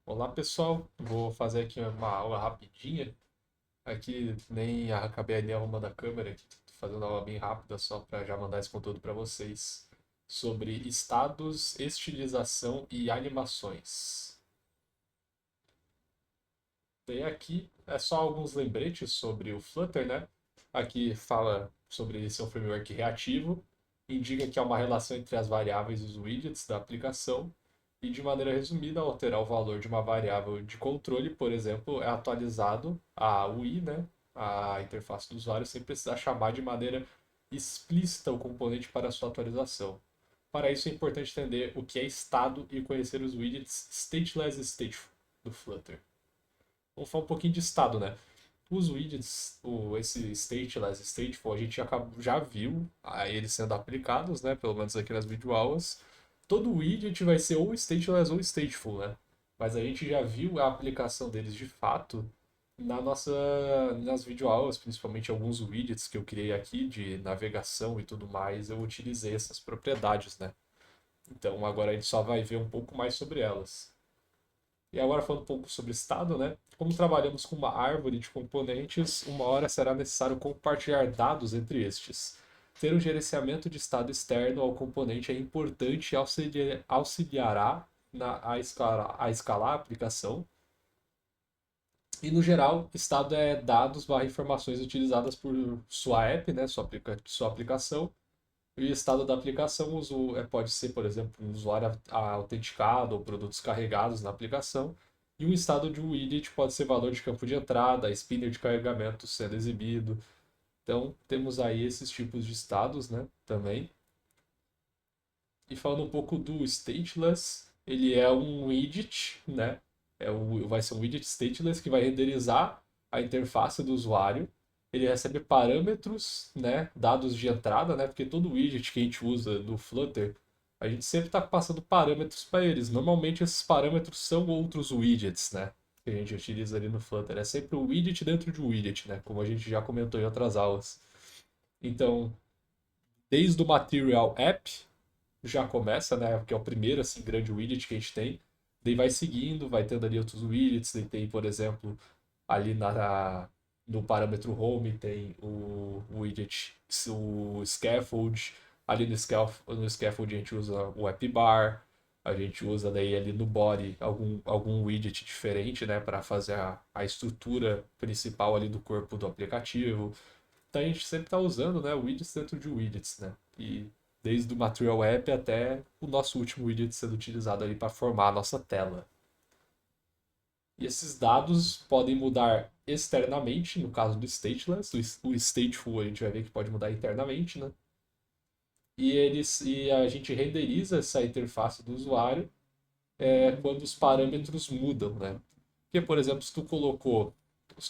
Olá pessoal, vou fazer aqui uma aula rapidinha. Aqui nem acabei nem arrumando a câmera aqui, tô fazendo uma aula bem rápida só para já mandar esse conteúdo para vocês sobre estados, estilização e animações. Bem, aqui é só alguns lembretes sobre o Flutter, né? Aqui fala sobre ser um framework reativo, indica que há uma relação entre as variáveis e os widgets da aplicação, e de maneira resumida, alterar o valor de uma variável de controle, por exemplo, é atualizado a UI, né? A interface do usuário, sem precisar chamar de maneira explícita o componente para sua atualização. Para isso é importante entender o que é estado e conhecer os widgets stateless e stateful do Flutter. Vamos falar um pouquinho de estado, né? Os widgets, esse stateless e stateful, a gente já viu eles sendo aplicados, né? Pelo menos aqui nas videoaulas. Todo widget vai ser ou stateless ou stateful, né? Mas a gente já viu a aplicação deles de fato nas videoaulas, principalmente alguns widgets que eu criei aqui de navegação e tudo mais, eu utilizei essas propriedades, né? Então agora a gente só vai ver um pouco mais sobre elas. E agora falando um pouco sobre estado, né? Como trabalhamos com uma árvore de componentes, uma hora será necessário compartilhar dados entre estes. Ter um gerenciamento de estado externo ao componente é importante e auxiliará a escalar a aplicação. E no geral, estado é dados barra informações utilizadas por sua app, né, sua aplicação. E o estado da aplicação pode ser, por exemplo, um usuário autenticado ou produtos carregados na aplicação. E um estado de um widget pode ser valor de campo de entrada, spinner de carregamento sendo exibido. Então, temos aí esses tipos de estados, né, também. E falando um pouco do stateless, ele é um widget, né? Vai ser um widget stateless que vai renderizar a interface do usuário. Ele recebe parâmetros, né? Dados de entrada, né? Porque todo widget que a gente usa no Flutter, a gente sempre está passando parâmetros para eles. Normalmente esses parâmetros são outros widgets, né? Que a gente utiliza ali no Flutter. É sempre um widget dentro de um widget, né? Como a gente já comentou em outras aulas. Então, desde o Material App, já começa, né? Que é o primeiro assim grande widget que a gente tem. Daí vai seguindo, vai tendo ali outros widgets. Daí tem, por exemplo, ali no parâmetro home tem o widget, o scaffold. Ali no scaffold a gente usa o app bar. A gente usa daí ali no body algum widget diferente, né? Para fazer a estrutura principal ali do corpo do aplicativo. Então a gente sempre está usando, né, widgets dentro de widgets, né? E desde o Material App até o nosso último widget sendo utilizado ali para formar a nossa tela. E esses dados podem mudar externamente, no caso do stateless, o stateful a gente vai ver que pode mudar internamente, né? E a gente renderiza essa interface do usuário quando os parâmetros mudam, né? Porque, por exemplo, se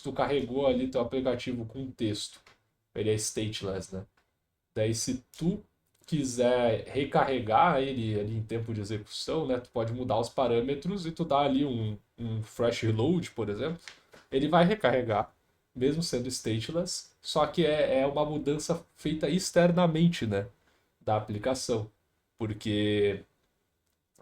tu carregou ali teu aplicativo com texto, ele é stateless, né? Daí, se tu quiser recarregar ele ali em tempo de execução, né, tu pode mudar os parâmetros e tu dá ali um fresh reload, por exemplo, ele vai recarregar, mesmo sendo stateless, só que é uma mudança feita externamente, né, da aplicação, porque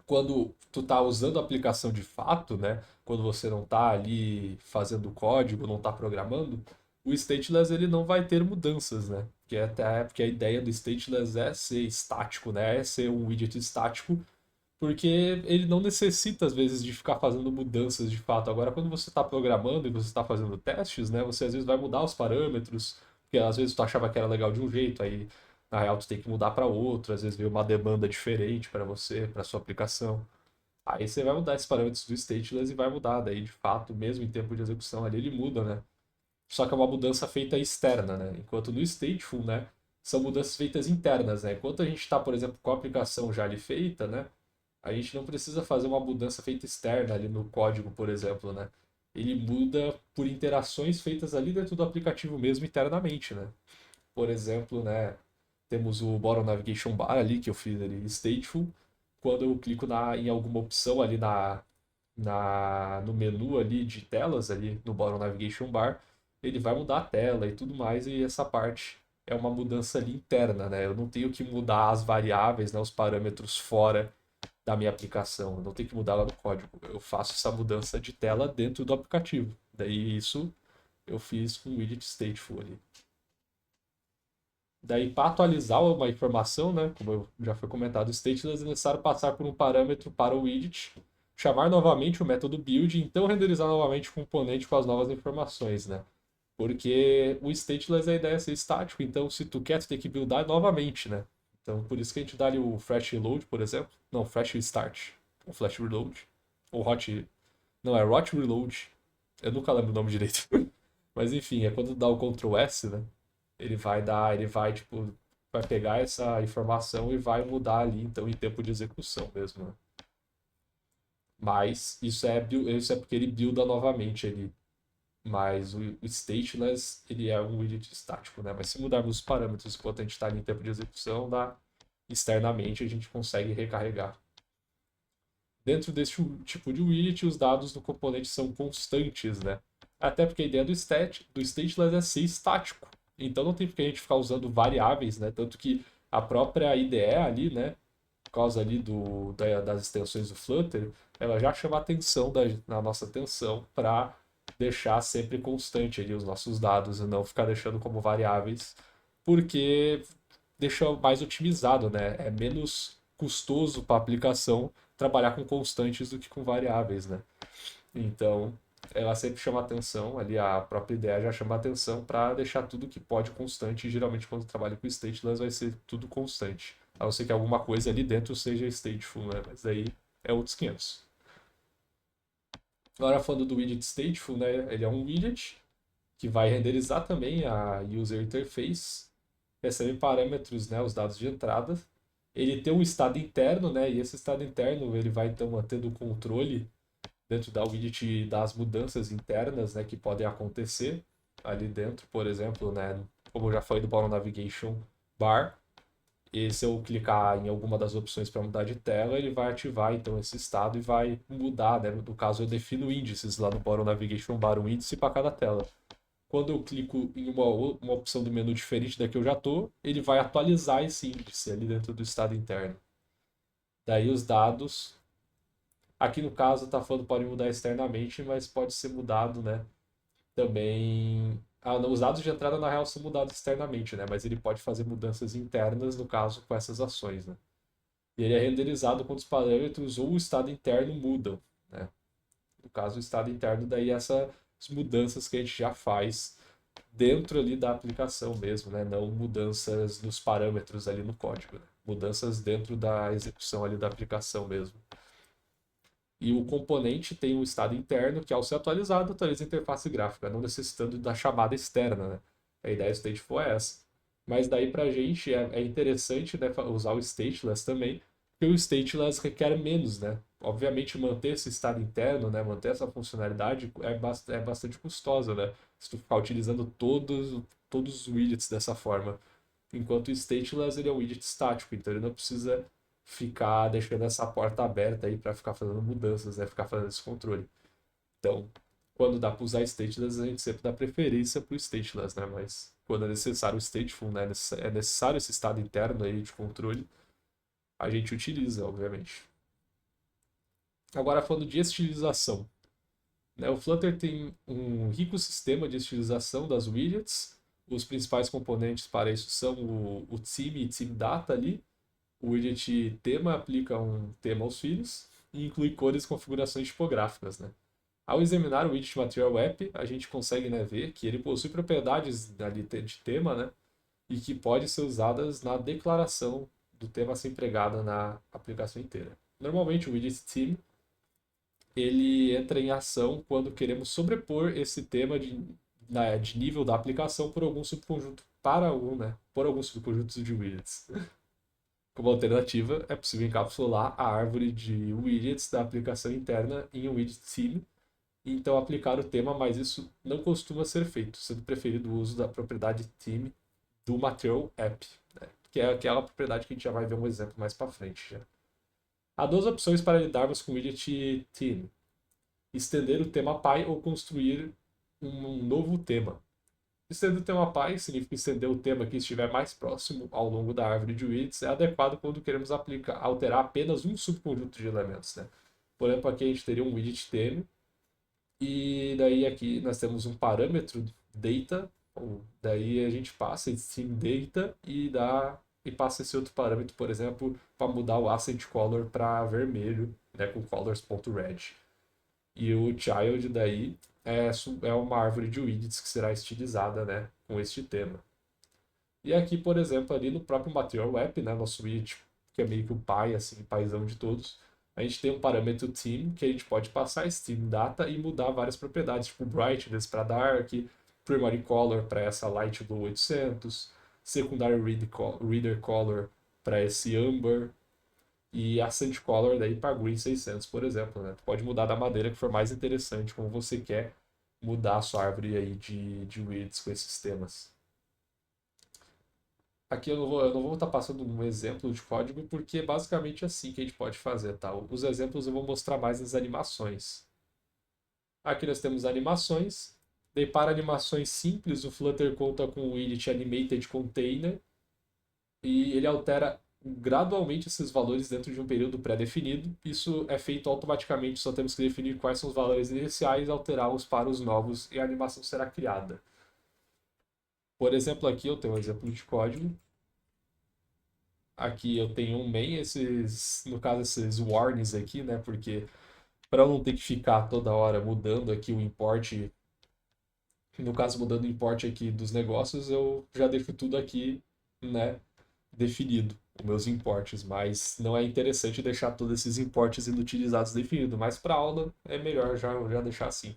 quando tu tá usando a aplicação de fato, né, quando você não tá ali fazendo código, não tá programando, o stateless ele não vai ter mudanças, né? Que é até porque a ideia do stateless é ser estático, né? É ser um widget estático, porque ele não necessita às vezes de ficar fazendo mudanças de fato. Agora, quando você está programando e você está fazendo testes, né, você às vezes vai mudar os parâmetros, porque às vezes tu achava que era legal de um jeito, aí na real tu tem que mudar para outro, às vezes veio uma demanda diferente para você, para sua aplicação. Aí você vai mudar esses parâmetros do stateless e vai mudar. Daí, de fato, mesmo em tempo de execução ali, ele muda, né? Só que é uma mudança feita externa, né? Enquanto no stateful, né, são mudanças feitas internas, né? Enquanto a gente está, por exemplo, com a aplicação já ali feita, né, a gente não precisa fazer uma mudança feita externa ali no código, por exemplo, né? Ele muda por interações feitas ali dentro do aplicativo mesmo internamente, né? Por exemplo, né, temos o Bottom Navigation Bar ali, que eu fiz ali stateful. Quando eu clico em alguma opção ali no menu ali de telas, ali no Bottom Navigation Bar, ele vai mudar a tela e tudo mais, e essa parte é uma mudança ali interna, né? Eu não tenho que mudar as variáveis, né, os parâmetros fora da minha aplicação, eu não tenho que mudar lá no código. Eu faço essa mudança de tela dentro do aplicativo. Daí isso eu fiz com o widget stateful ali. Daí, para atualizar uma informação, né, como já foi comentado, o stateless é necessário passar por um parâmetro para o widget, chamar novamente o método build e então renderizar novamente o componente com as novas informações, né? Porque o stateless a ideia é ser estático, então se tu quer, tu tem que buildar novamente, né? Então por isso que a gente dá ali o fresh reload, por exemplo. Não, fresh start. Ou flash reload. Ou hot. Não, é hot reload. Eu nunca lembro o nome direito. Mas enfim, é quando dá o Ctrl S, né? Ele vai, tipo, vai pegar essa informação e vai mudar ali, então, em tempo de execução mesmo, né? Mas isso é porque ele builda novamente ali. Mas o stateless, ele é um widget estático, né? Mas se mudarmos os parâmetros enquanto a gente está ali em tempo de execução, externamente a gente consegue recarregar. Dentro desse tipo de widget, os dados do componente são constantes, né? Até porque a ideia do stateless é ser estático. Então não tem porque a gente ficar usando variáveis, né? Tanto que a própria IDE ali, né? Por causa ali das extensões do Flutter, ela já chama a atenção na nossa atenção para deixar sempre constante ali os nossos dados e não ficar deixando como variáveis, porque deixa mais otimizado, né? É menos custoso para a aplicação trabalhar com constantes do que com variáveis, né? Então, ela sempre chama atenção, ali a própria ideia já chama atenção para deixar tudo que pode constante, e geralmente quando trabalha com stateless vai ser tudo constante. A não ser que alguma coisa ali dentro seja stateful, né? Mas aí é outros 500. Agora falando do widget stateful, né? Ele é um widget que vai renderizar também a user interface, recebe parâmetros, né, os dados de entrada. Ele tem um estado interno, né, e esse estado interno ele vai então mantendo o controle dentro da widget das mudanças internas, né, que podem acontecer ali dentro, por exemplo, né, como eu já falei do Bottom Navigation Bar, e se eu clicar em alguma das opções para mudar de tela, ele vai ativar então esse estado e vai mudar, né? No caso, eu defino índices lá no Bottom Navigation Bar, um índice para cada tela. Quando eu clico em uma opção do menu diferente da que eu já estou, ele vai atualizar esse índice ali dentro do estado interno. Daí os dados, aqui no caso está falando pode mudar externamente, mas pode ser mudado, né? Também, os dados de entrada na real são mudados externamente, né? Mas ele pode fazer mudanças internas no caso com essas ações, né? E ele é renderizado quando os parâmetros ou o estado interno mudam, né? No caso, o estado interno daí essas mudanças que a gente já faz dentro ali da aplicação mesmo, né? Não mudanças nos parâmetros ali no código, né? Mudanças dentro da execução ali da aplicação mesmo. E o componente tem um estado interno que, ao ser atualizado, atualiza a interface gráfica, não necessitando da chamada externa, né? A ideia do stateful é essa. Mas daí pra gente é interessante, né, usar o stateless também, porque o stateless requer menos, né? Obviamente manter esse estado interno, né, manter essa funcionalidade é bastante custosa, né? Se tu ficar utilizando todos os widgets dessa forma. Enquanto o stateless ele é um widget estático, então ele não precisa ficar deixando essa porta aberta aí para ficar fazendo mudanças, né? Ficar fazendo esse controle. Então, quando dá para usar stateless, a gente sempre dá preferência para o stateless, né? Mas quando é necessário o stateful, né? É necessário esse estado interno aí de controle, a gente utiliza, obviamente. Agora, falando de estilização, né? O Flutter tem um rico sistema de estilização das widgets. Os principais componentes para isso são o theme e theme data ali. O widget tema aplica um tema aos filhos e inclui cores e configurações tipográficas, né? Ao examinar o widget Material App, a gente consegue, né, ver que ele possui propriedades ali de tema, né, e que podem ser usadas na declaração do tema a ser empregada na aplicação inteira. Normalmente o widget Theme ele entra em ação quando queremos sobrepor esse tema de nível da aplicação por algum subconjunto né, por alguns subconjuntos de widgets. Como alternativa, é possível encapsular a árvore de widgets da aplicação interna em um widget theme e então aplicar o tema, mas isso não costuma ser feito, sendo preferido o uso da propriedade theme do Material App, né? Que é aquela propriedade que a gente já vai ver um exemplo mais para frente. Já. Há duas opções para lidarmos com o widget theme: estender o tema pai ou construir um novo tema. Estender o tema pai significa estender o tema que estiver mais próximo ao longo da árvore de widgets. É adequado quando queremos alterar apenas um subconjunto de elementos, né? Por exemplo, aqui a gente teria um widget theme, e daí aqui nós temos um parâmetro data, daí a gente passa esse data e passa esse outro parâmetro, por exemplo, para mudar o accent color para vermelho, né, com colors.red. E o child daí é uma árvore de widgets que será estilizada, né, com este tema. E aqui, por exemplo, ali no próprio Material App, né, nosso widget, que é meio que o pai, assim, paizão de todos, a gente tem um parâmetro theme que a gente pode passar esse theme data e mudar várias propriedades, tipo brightness para dark, primary color para essa light blue 800, secondary reader color para esse amber e accent color daí para green 600, por exemplo, né? Tu pode mudar da maneira que for mais interessante, como você quer mudar a sua árvore aí de widgets com esses temas. Aqui eu não vou estar passando um exemplo de código, porque é basicamente assim que a gente pode fazer, tá? Os exemplos eu vou mostrar mais nas animações. Aqui nós temos animações. Daí para animações simples, o Flutter conta com o init animated container e ele altera gradualmente esses valores dentro de um período pré-definido. Isso é feito automaticamente, só temos que definir quais são os valores iniciais, alterá-los para os novos e a animação será criada. Por exemplo, aqui eu tenho um exemplo de código. Aqui eu tenho um main, no caso, esses warnings aqui, né? Porque para eu não ter que ficar toda hora mudando aqui o import, no caso, mudando o import aqui dos negócios, eu já deixo tudo aqui, né? Definido, os meus importes. Mas não é interessante deixar todos esses importes inutilizados definidos. Mas para aula é melhor já deixar assim.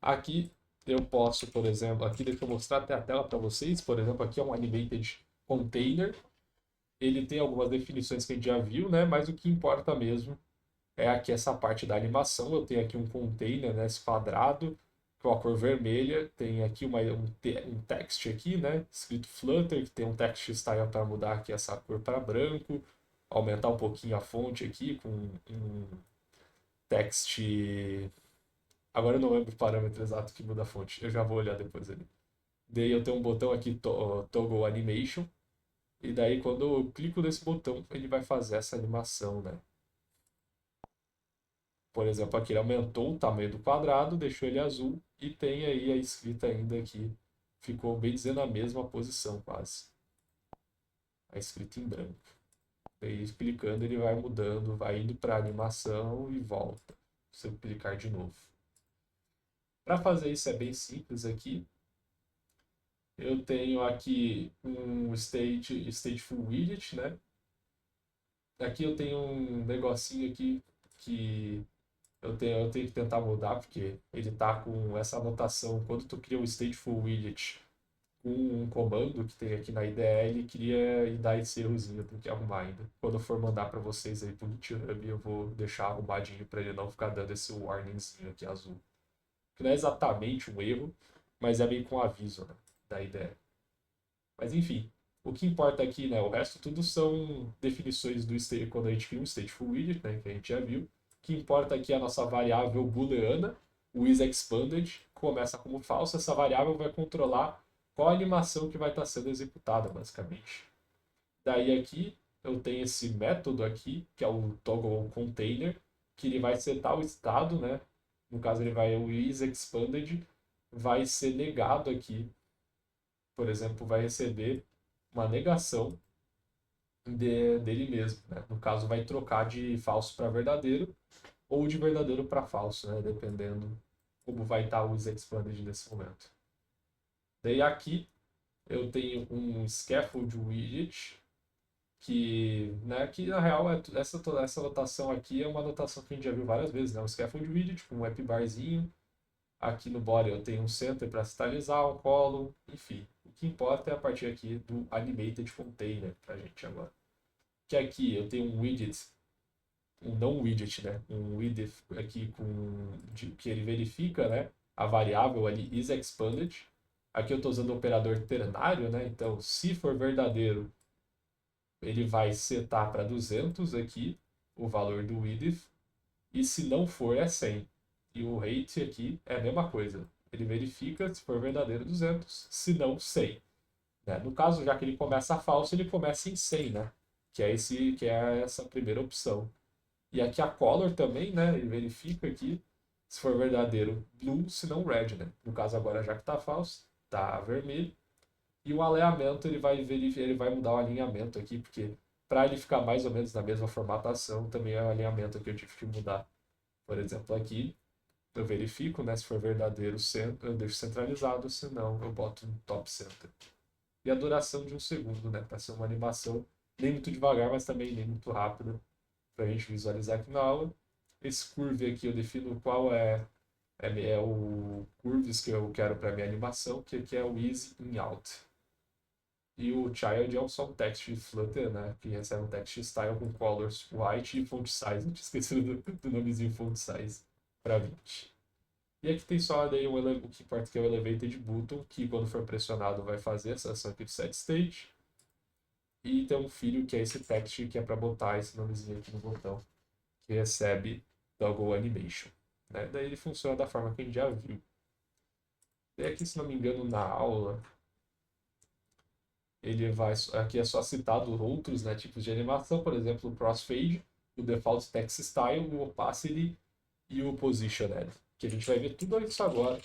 Aqui eu posso, por exemplo, aqui deixa eu mostrar até a tela para vocês. Por exemplo, aqui é um animated container. Ele tem algumas definições que a gente já viu, né? Mas o que importa mesmo é aqui essa parte da animação. Eu tenho aqui um container, né? Esse quadrado com a cor vermelha. Tem aqui um text aqui, né? Escrito Flutter, que tem um text style para mudar aqui essa cor para branco. Aumentar um pouquinho a fonte aqui com um text. Agora eu não lembro o parâmetro exato que muda a fonte. Eu já vou olhar depois ali. Daí eu tenho um botão aqui, Toggle Animation. E daí quando eu clico nesse botão, ele vai fazer essa animação, né? Por exemplo, aqui ele aumentou o tamanho do quadrado, deixou ele azul e tem aí a escrita ainda aqui. Ficou bem dizendo a mesma posição quase. A escrita em branco. Daí clicando ele vai mudando, vai indo para animação e volta. Se eu clicar de novo. Para fazer isso é bem simples aqui. Eu tenho aqui um stateful widget, né? Aqui eu tenho um negocinho aqui que eu tenho que tentar mudar, porque ele tá com essa anotação. Quando tu cria um stateful widget com um comando que tem aqui na IDE, ele cria e dá esse errozinho, eu tenho que arrumar ainda. Quando eu for mandar para vocês aí pro GitHub, eu vou deixar arrumadinho para ele não ficar dando esse warningzinho aqui azul. Que não é exatamente um erro, mas é meio com aviso, né, da IDE. Mas enfim, o que importa aqui, né? O resto tudo são definições do state, quando a gente cria um stateful widget, né? Que a gente já viu. O que importa aqui é a nossa variável booleana, o isExpanded, começa como falso. Essa variável vai controlar qual a animação que vai estar sendo executada, basicamente. Daí aqui eu tenho esse método aqui, que é o toggle container, que ele vai setar o estado, né? No caso ele vai o isExpanded, vai ser negado aqui, por exemplo, vai receber uma negação dele mesmo, né? No caso, vai trocar de falso para verdadeiro ou de verdadeiro para falso, né? Dependendo como vai estar o isExpanded nesse momento. Daí aqui eu tenho um scaffold widget que na real essa notação aqui é uma notação que a gente já viu várias vezes, né? Um scaffold widget com um app barzinho. Aqui no body eu tenho um center para centralizar, um column, enfim. O que importa é a partir aqui do animated container para a gente agora. Que aqui eu tenho um widget, um não widget, né? Um widget aqui que ele verifica, né? A variável ali isExpanded. Aqui eu estou usando o operador ternário, né? Então, se for verdadeiro, ele vai setar para 200 aqui o valor do width. E se não for, é 100. E o rate aqui é a mesma coisa. Ele verifica se for verdadeiro 200, se não 100. Né? No caso, já que ele começa falso, ele começa em 100, né? Que é essa primeira opção. E aqui a color também, né? Ele verifica aqui se for verdadeiro blue, se não red, né? No caso agora já que tá falso, tá vermelho. E o alinhamento ele vai mudar o alinhamento aqui, porque para ele ficar mais ou menos na mesma formatação, também é o alinhamento que eu tive que mudar. Por exemplo, aqui eu verifico, né, se for verdadeiro, eu deixo centralizado, se não, eu boto no top center. E a duração de 1 segundo, né, para ser uma animação nem muito devagar, mas também nem muito rápida, para a gente visualizar aqui na aula. Esse curve aqui eu defino qual é o curves que eu quero para minha animação, que aqui é o easy in out. E o child é só um text Flutter, né? Que recebe um text style com colors white e font size. Eu tinha esquecido do nomezinho font size para 20. E aqui tem só daí o que importa que é o elevated button, que quando for pressionado vai fazer essa ação aqui de set state. E tem um filho que é esse text que é para botar esse nomezinho aqui no botão, que recebe toggle animation. Né? Daí ele funciona da forma que a gente já viu. E aqui, se não me engano, na aula, ele vai. Aqui é só citado outros, né, tipos de animação, por exemplo, o crossfade, o default text style, o opacity e o positioned. Que a gente vai ver tudo isso agora.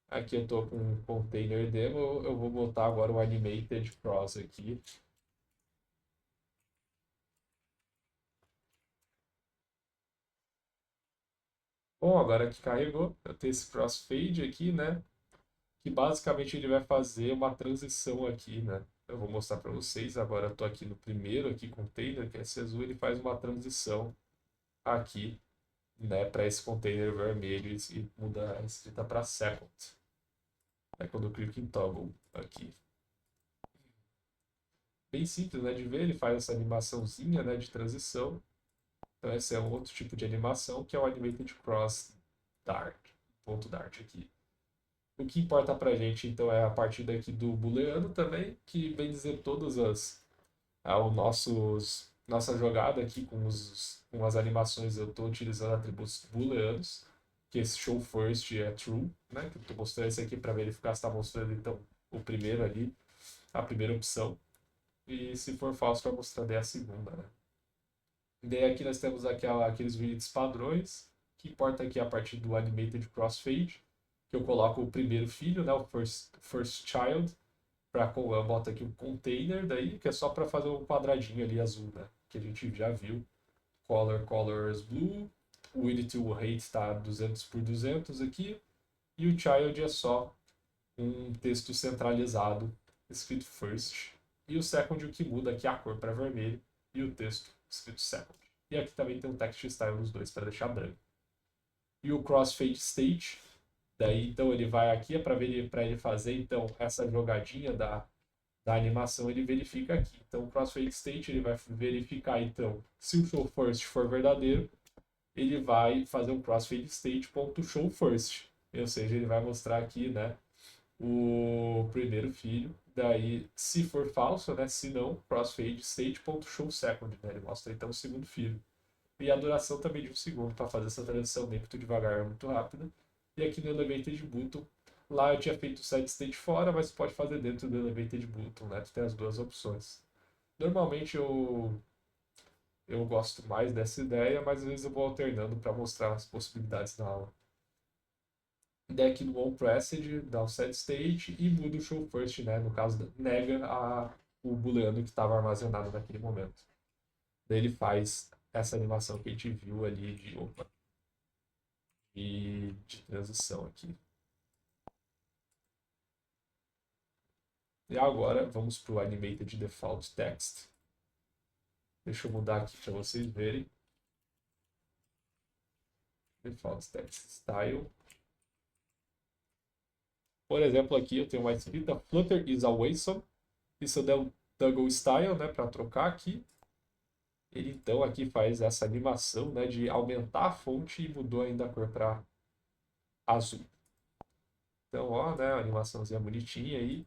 Aqui eu estou com um container demo, eu vou botar agora o animated cross aqui. Bom, agora que carregou, eu tenho esse crossfade aqui, né? Que basicamente ele vai fazer uma transição aqui, né? Eu vou mostrar para vocês. Agora eu estou aqui no primeiro aqui container, que é esse azul, ele faz uma transição aqui, né, para esse container vermelho e muda a escrita para second. É quando eu clico em toggle aqui. Bem simples, né, de ver, ele faz essa animaçãozinha, né, de transição. Então esse é um outro tipo de animação que é o Animated Cross Dart, ponto Dart aqui. O que importa pra gente então é a partir daqui do booleano também, que vem dizer todas os nossa jogada aqui com as animações eu estou utilizando atributos booleanos, que esse show first é true, né? Que eu estou mostrando esse aqui para verificar se está mostrando então o primeiro ali, a primeira opção. E se for falso, vai mostrar daí a segunda, né? E daí aqui nós temos aqueles units padrões, que importa aqui a partir do animated crossfade, que eu coloco o primeiro filho, né? O first child, eu boto aqui um container daí, que é só para fazer um quadradinho ali azul, né? Que a gente já viu. Colors blue, o width to height está 200 por 200 aqui, e o child é só um texto centralizado escrito first, e o second o que muda aqui é a cor para vermelho e o texto escrito second. E aqui também tem um text style nos dois para deixar branco. E o crossfade state, daí então ele vai aqui é para ele fazer então essa jogadinha da animação, ele verifica aqui. Então, o crossfade state ele vai verificar então se o show first for verdadeiro, ele vai fazer um crossfade state.show first, ou seja, ele vai mostrar aqui, né, o primeiro filho. Daí, se for falso, né, se não, crossfade state.show second, né, ele mostra então o segundo filho. E a duração também de 1 segundo para fazer essa transição nem muito devagar, muito rápida. E aqui no Elevated Button, lá eu tinha feito o set state fora, mas pode fazer dentro do Elevated Button, né? Tu tem as duas opções. Normalmente eu gosto mais dessa ideia, mas às vezes eu vou alternando para mostrar as possibilidades na aula. Daí aqui no onPressed, dá o set state e muda o show first, né? No caso, nega o booleano que estava armazenado naquele momento. Daí ele faz essa animação que a gente viu ali de transição aqui. E agora vamos para o Animated Default Text. Deixa eu mudar aqui para vocês verem. Default Text Style. Por exemplo, aqui eu tenho uma escrita Flutter is awesome. E se eu der um toggle style, né, para trocar aqui, ele então aqui faz essa animação, né, de aumentar a fonte e mudou ainda a cor para azul. Então, ó, né, a animaçãozinha bonitinha aí.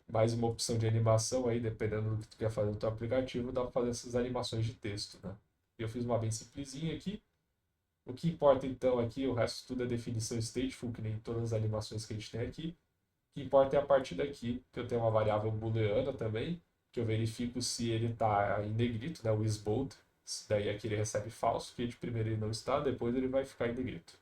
Mais uma opção de animação aí, dependendo do que tu quer fazer no teu aplicativo, dá para fazer essas animações de texto, né? Eu fiz uma bem simplesinha aqui. O que importa então aqui, o resto tudo é definição stateful, que nem todas as animações que a gente tem aqui. O que importa é a partir daqui, que eu tenho uma variável booleana também, que eu verifico se ele está em negrito, né, o isBold. Daí aqui ele recebe falso, que de primeiro ele não está, depois ele vai ficar em negrito.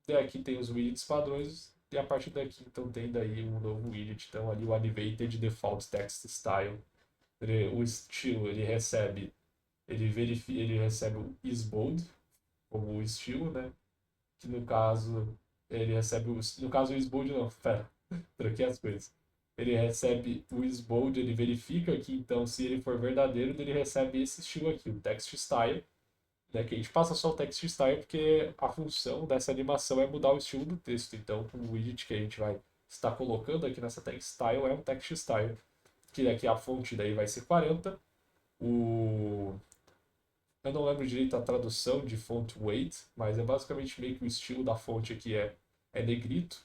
E aqui tem os widgets padrões, e a partir daqui então tem daí um novo widget, então ali o Animated Default Text Style. O estilo ele recebe o isBold como o estilo, né? Que no caso ele recebe no caso o isBold não, pera, troquei as coisas. Ele recebe o isBold, ele verifica que então se ele for verdadeiro, ele recebe esse estilo aqui, o text style, né? Que a gente passa só o text style porque a função dessa animação é mudar o estilo do texto. Então, o widget que a gente vai estar colocando aqui nessa text style é um text style, que aqui a fonte daí vai ser 40. Eu não lembro direito a tradução de font weight, mas é basicamente meio que o estilo da fonte aqui é negrito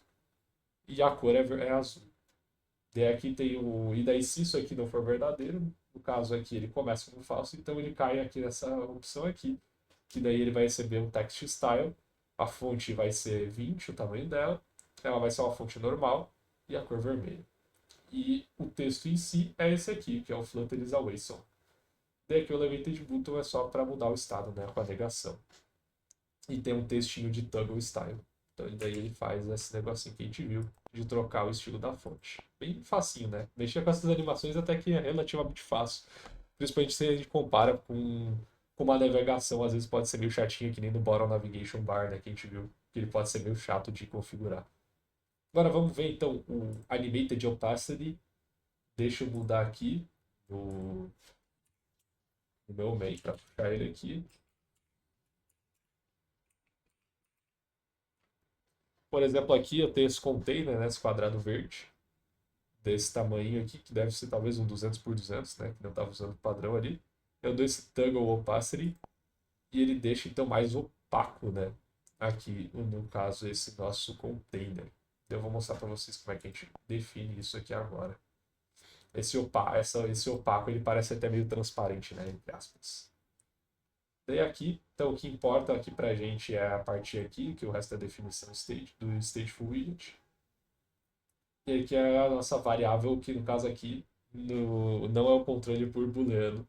e a cor é azul. Daí aqui tem o. E daí, se isso aqui não for verdadeiro, no caso aqui ele começa como falso, então ele cai aqui nessa opção aqui, que daí ele vai receber um text style, a fonte vai ser 20, o tamanho dela, ela vai ser uma fonte normal e a cor vermelha. E o texto em si é esse aqui, que é o Flutter is away song. Daí aqui o elevated button é só para mudar o estado, né, com a negação. E tem um textinho de toggle style. Então daí ele faz esse negocinho que a gente viu de trocar o estilo da fonte. Bem facinho, né? Mexer com essas animações até que é relativamente fácil. Principalmente se a gente compara com uma navegação, às vezes pode ser meio chatinho, que nem no Bottom Navigation Bar, né? Que a gente viu que ele pode ser meio chato de configurar. Agora vamos ver então o Animated Opacity. Deixa eu mudar aqui no meu main para puxar ele aqui. Por exemplo, aqui eu tenho esse container, né, esse quadrado verde, desse tamanho aqui, que deve ser talvez um 200 por 200, né, que não estava usando o padrão ali. Eu dou esse toggle opacity e ele deixa então mais opaco, né, aqui no caso esse nosso container. Eu vou mostrar para vocês como é que a gente define isso aqui agora. Esse opaco ele parece até meio transparente, né, entre aspas. Daí aqui, então o que importa aqui pra gente é a parte aqui, que o resto é a definição do stateful widget. E aqui é a nossa variável, que no caso aqui não é o controle por booleano,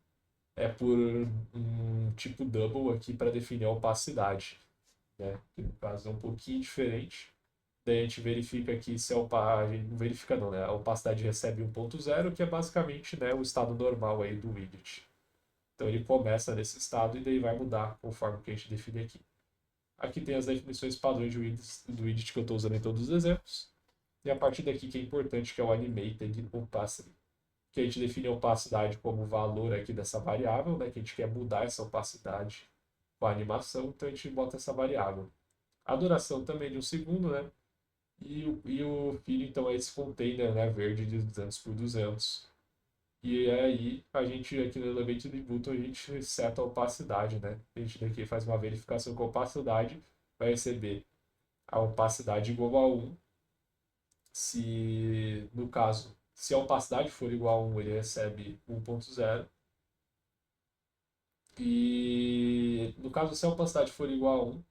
é por um tipo double aqui para definir a opacidade, né? Que no caso é um pouquinho diferente. Daí a gente verifica aqui se a gente não verifica não, né? A opacidade recebe 1.0, que é basicamente, né, o estado normal aí do widget. Então ele começa nesse estado e daí vai mudar conforme que a gente define aqui. Aqui tem as definições padrões do widget que eu estou usando em todos os exemplos. E a partir daqui que é importante, que é o Animated Opacity, que a gente define a opacidade como valor aqui dessa variável, né, que a gente quer mudar essa opacidade com a animação, então a gente bota essa variável. A duração também de um segundo, né? E o filho, então, é esse container, né, verde de 200 por 200. E aí, a gente aqui no Elevated Button, a gente seta a opacidade, né? A gente daqui faz uma verificação com a opacidade, vai receber a opacidade igual a 1. Se, no caso, se a opacidade for igual a 1, ele recebe 1.0. E no caso, se a opacidade for igual a 1,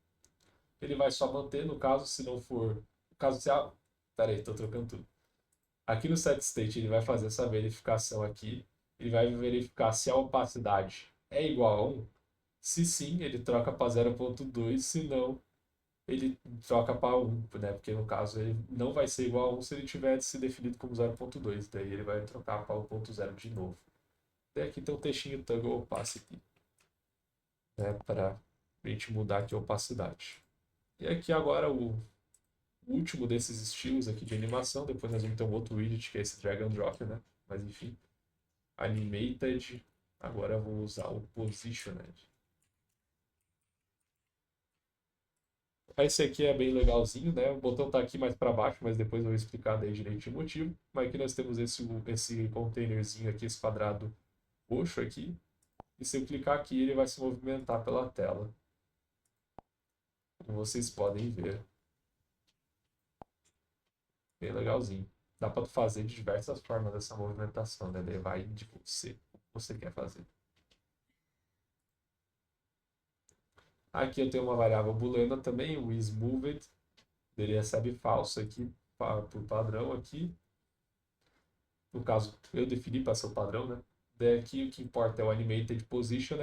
ele vai só manter. No caso, se não for. No caso, se a. Pera aí, estou trocando tudo. Aqui no set state, ele vai fazer essa verificação aqui. Ele vai verificar se a opacidade é igual a 1. Se sim, ele troca para 0.2. Se não, ele troca para 1, né? Porque no caso ele não vai ser igual a 1 se ele tiver se definido como 0.2. Daí ele vai trocar para 1.0 de novo. Daí aqui tem um textinho toggle opacity, né? Para a gente mudar aqui a opacidade. E aqui agora o último desses estilos aqui de animação. Depois nós vamos ter um outro widget que é esse drag and drop, né? Mas enfim, animated. Agora eu vou usar o positioned. Esse aqui é bem legalzinho, né? O botão está aqui mais para baixo, mas depois eu vou explicar daí direito o motivo. Mas aqui nós temos esse containerzinho aqui, esse quadrado roxo aqui. E se eu clicar aqui, ele vai se movimentar pela tela. Como vocês podem ver. Bem legalzinho. Dá para fazer de diversas formas essa movimentação, né? Daí vai de você, o que você quer fazer. Aqui eu tenho uma variável booleana também, o isMoved. Ele recebe falso aqui, por padrão aqui. No caso, eu defini para ser o padrão, né? Daí aqui o que importa é o animated position,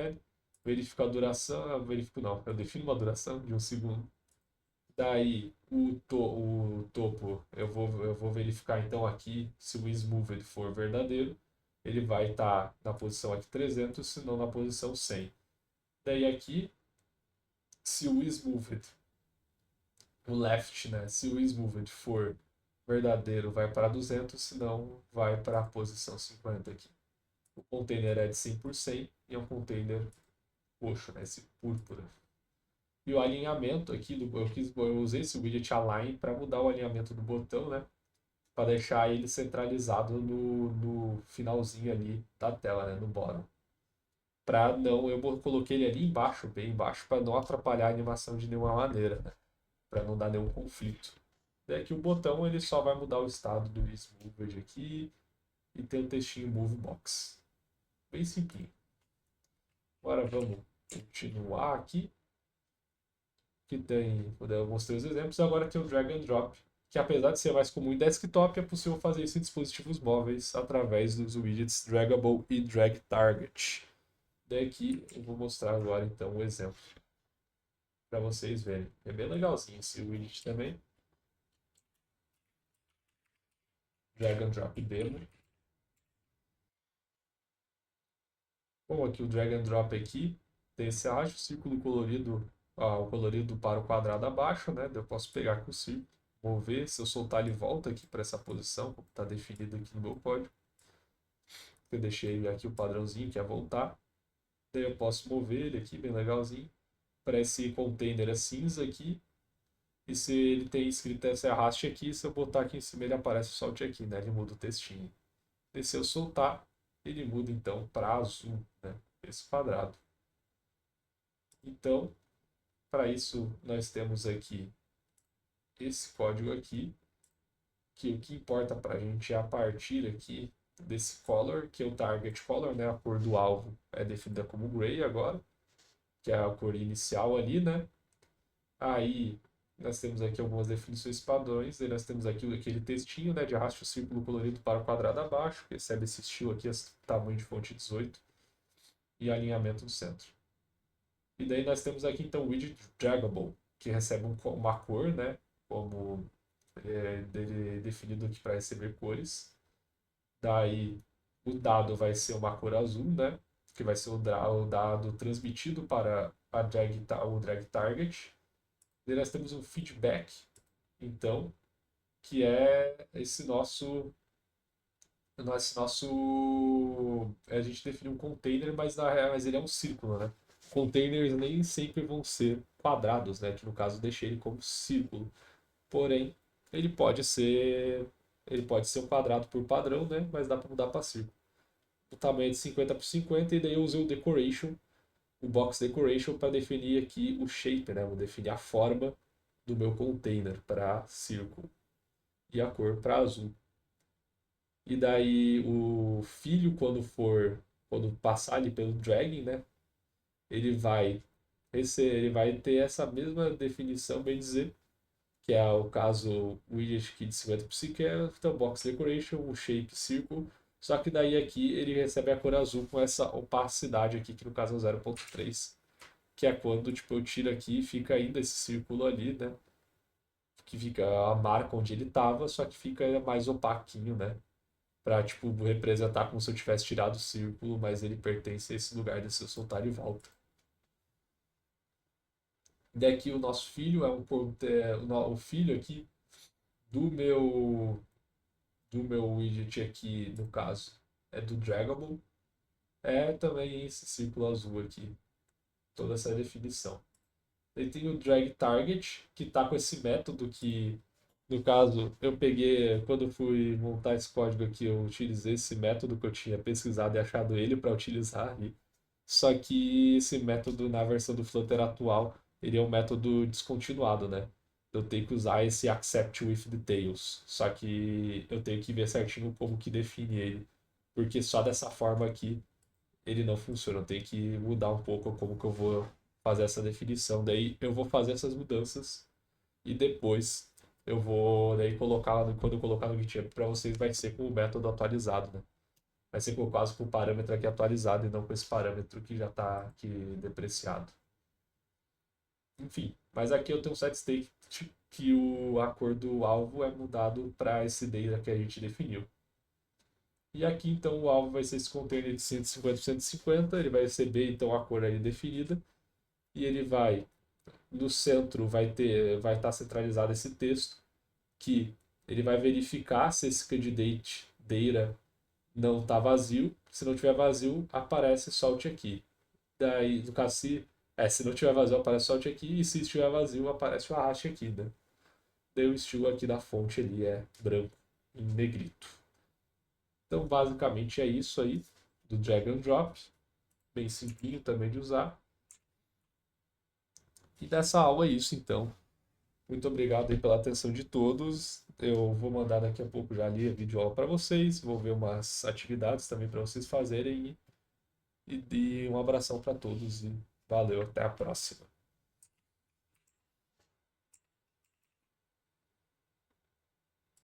verifica a duração, verifico não, eu defino uma duração de 1 segundo. Daí o topo eu vou verificar então aqui se o isMoved for verdadeiro, ele vai estar na posição aqui 300, se não na posição 100. Daí aqui, se o isMoved, o left, né? Se o isMoved for verdadeiro, vai para 200, se não, vai para a posição 50 aqui. O container é de 100% e é um container roxo, né? Esse púrpura. E o alinhamento aqui, eu usei esse widget align para mudar o alinhamento do botão, né? Para deixar ele centralizado no finalzinho ali da tela, né? No bottom. Para não, eu coloquei ele ali embaixo, bem embaixo, para não atrapalhar a animação de nenhuma maneira, né? Para não dar nenhum conflito. Daí aqui o botão ele só vai mudar o estado do isMoved aqui e tem o textinho Move Box. Bem simples. Agora vamos continuar aqui. Que tem, eu mostrei os exemplos, agora tem o drag and drop, que apesar de ser mais comum em desktop, é possível fazer isso em dispositivos móveis através dos widgets Draggable e Drag Target. Daqui eu vou mostrar agora então um exemplo para vocês verem. É bem legalzinho esse widget também. Drag and drop demo. Bom, aqui o drag and drop aqui tem esse arrasto, círculo colorido, o colorido para o quadrado abaixo, né? Eu posso pegar com o círculo, mover, se eu soltar ele volta aqui para essa posição, como está definido aqui no meu código. Eu deixei aqui o padrãozinho que é voltar. Daí eu posso mover ele aqui, bem legalzinho, para esse container cinza aqui. E se ele tem escrito esse arraste aqui, se eu botar aqui em cima ele aparece só o check-in, né? Ele muda o textinho. E se eu soltar, ele muda então para azul, né? Esse quadrado. Então, para isso nós temos aqui esse código aqui, que o que importa para a gente é a partir aqui desse color, que é o target color, né? A cor do alvo é definida como gray agora, que é a cor inicial ali, né? Aí nós temos aqui algumas definições padrões, e nós temos aqui aquele textinho, né, de arraste o círculo colorido para o quadrado abaixo, que recebe esse estilo aqui, esse tamanho de fonte 18, e alinhamento no centro. E daí nós temos aqui então o widget draggable, que recebe uma cor, né, como definido aqui para receber cores. Daí o dado vai ser uma cor azul, né, que vai ser o dado transmitido para o drag target. Daí nós temos um feedback, então, que é a gente definiu um container, mas ele é um círculo, né? Containers nem sempre vão ser quadrados, né? Que no caso eu deixei ele como círculo. Porém, ele pode ser ele pode ser um quadrado por padrão, né? Mas dá para mudar para círculo. O tamanho é de 50 por 50 e daí eu usei o decoration, o box decoration para definir aqui o shape, né? Vou definir a forma do meu container para círculo e a cor para azul. E daí o filho, quando passar ali pelo dragging, né? Ele vai ele vai ter essa mesma definição, bem dizer, que é o caso widget aqui de 50 por 50, então box decoration, o shape círculo, só que daí aqui ele recebe a cor azul com essa opacidade aqui, que no caso é o 0.3, que é quando tipo, eu tiro aqui e fica ainda esse círculo ali, né? Que fica a marca onde ele estava, só que fica mais opaquinho, né? Pra, tipo, representar como se eu tivesse tirado o círculo, mas ele pertence a esse lugar de se eu soltar e volta. Daqui o nosso filho o filho aqui do meu widget aqui, no caso, é do Draggable, é também esse círculo azul aqui, toda essa definição. Ele tem o drag target, que está com esse método que, no caso, eu peguei, quando eu fui montar esse código aqui, eu utilizei esse método que eu tinha pesquisado e achado ele para utilizar ali. Só que esse método, na versão do Flutter atual, ele é um método descontinuado, né? Eu tenho que usar esse accept with details. Só que eu tenho que ver certinho como que define ele. Porque só dessa forma aqui ele não funciona. Eu tenho que mudar um pouco como que eu vou fazer essa definição. Daí eu vou fazer essas mudanças e depois eu vou daí colocar lá quando eu colocar no GitHub para vocês vai ser com o método atualizado, né? Vai ser com quase com o parâmetro aqui atualizado e não com esse parâmetro que já está aqui depreciado. Enfim, mas aqui eu tenho um set state que o acordo alvo é mudado para esse data que a gente definiu. E aqui então o alvo vai ser esse container de 150 por 150, ele vai receber então a cor aí definida e ele vai no centro vai estar centralizado esse texto que ele vai verificar se esse candidate data não está vazio. Se não tiver vazio, aparece solte aqui. Daí, no caso, se não tiver vazio, aparece solte aqui. E se estiver vazio, aparece o arraste aqui, né? Daí o estilo aqui da fonte ali é branco, em negrito. Então, basicamente é isso aí do drag and drop. Bem simplinho também de usar. E dessa aula é isso, então. Muito obrigado aí pela atenção de todos. Eu vou mandar daqui a pouco já ali a videoaula para vocês. Vou ver umas atividades também para vocês fazerem. E um abração para todos e valeu, até a próxima.